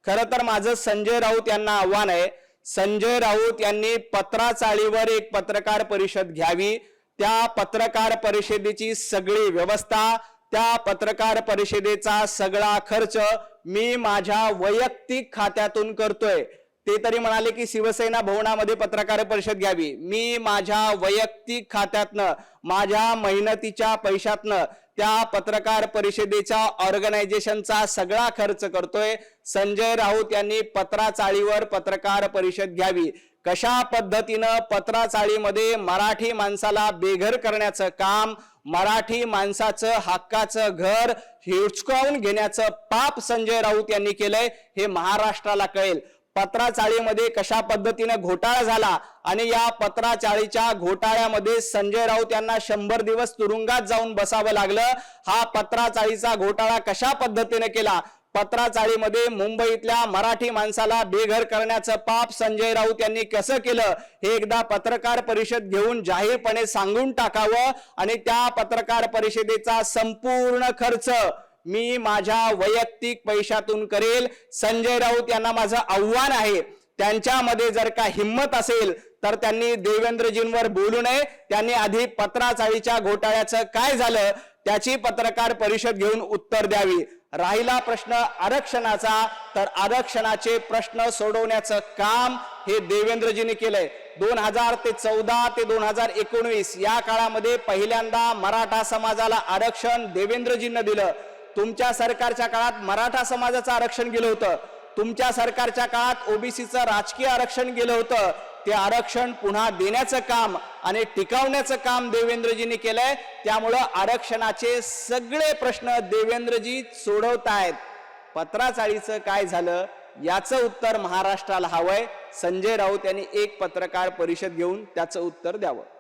खरं तर माझं संजय राऊत यांना आव्हान आहे। संजय राऊत यांनी पत्राचाळीवर एक पत्रकार परिषद घ्यावी। त्या पत्रकार परिषदेची सगळी व्यवस्था, त्या पत्रकार परिषदेचा सगळा खर्च मी माझ्या वैयक्तिक खात्यातून करतोय। ते तरी म्हणाले की शिवसेना भवनामध्ये पत्रकार परिषद घ्यावी। मी माझ्या वैयक्तिक खात्यातनं, माझ्या मेहनतीच्या पैशातनं त्या पत्रकार परिषदेच्या ऑर्गनायझेशनचा सगळा खर्च करतोय। संजय राऊत यांनी पत्राचाळीवर पत्रकार परिषद घ्यावी। कशा पद्धतीनं पत्राचाळीमध्ये मराठी माणसाला बेघर करण्याचं काम, मराठी माणसाचं हक्काचं घर हिसकावून घेण्याचं पाप संजय राऊत यांनी केलंय हे महाराष्ट्राला कळेल। पत्राचाळीमध्ये कशा पद्धतीने घोटाळा झाला आणि या पत्राचाळीच्या घोटाळ्यामध्ये संजय राऊत यांना 100 दिवस तुरुंगात जाऊन बसावं लागलं। हा पत्राचाळीचा घोटाळा कशा पद्धतीने केला, पत्राचाळीमध्ये मुंबईतल्या मराठी माणसाला बेघर करण्याचं पाप संजय राऊत यांनी कसं केलं हे एकदा पत्रकार परिषद घेऊन जाहीरपणे सांगून टाकावं। आणि त्या पत्रकार परिषदेचा संपूर्ण खर्च मी माझ्या वैयक्तिक पैशातून करेल। संजय राऊत यांना माझं आव्हान आहे, त्यांच्यामध्ये जर का हिम्मत असेल तर त्यांनी देवेंद्रजींवर बोलू नये। त्यांनी आधी पत्राचाळीच्या घोटाळ्याचं काय झालं त्याची पत्रकार परिषद घेऊन उत्तर द्यावी। राहिला प्रश्न आरक्षणाचा, तर आरक्षणाचे प्रश्न सोडवण्याचं काम हे देवेंद्रजींनी केलंय। 2014 ते 2019 या काळामध्ये पहिल्यांदा मराठा समाजाला आरक्षण देवेंद्रजींनी दिलं। तुमच्या सरकारच्या काळात मराठा समाजाचं आरक्षण गेलं होतं। तुमच्या सरकारच्या काळात ओबीसीचं राजकीय आरक्षण गेलं होतं। ते आरक्षण पुन्हा देण्याचं काम आणि टिकवण्याचं काम देवेंद्रजींनी केलंय। त्यामुळे आरक्षणाचे सगळे प्रश्न देवेंद्रजी सोडवतायत। पत्राचाळीचं काय झालं याचं उत्तर महाराष्ट्राला हवंय। संजय राऊत यांनी एक पत्रकार परिषद घेऊन त्याचं उत्तर द्यावं।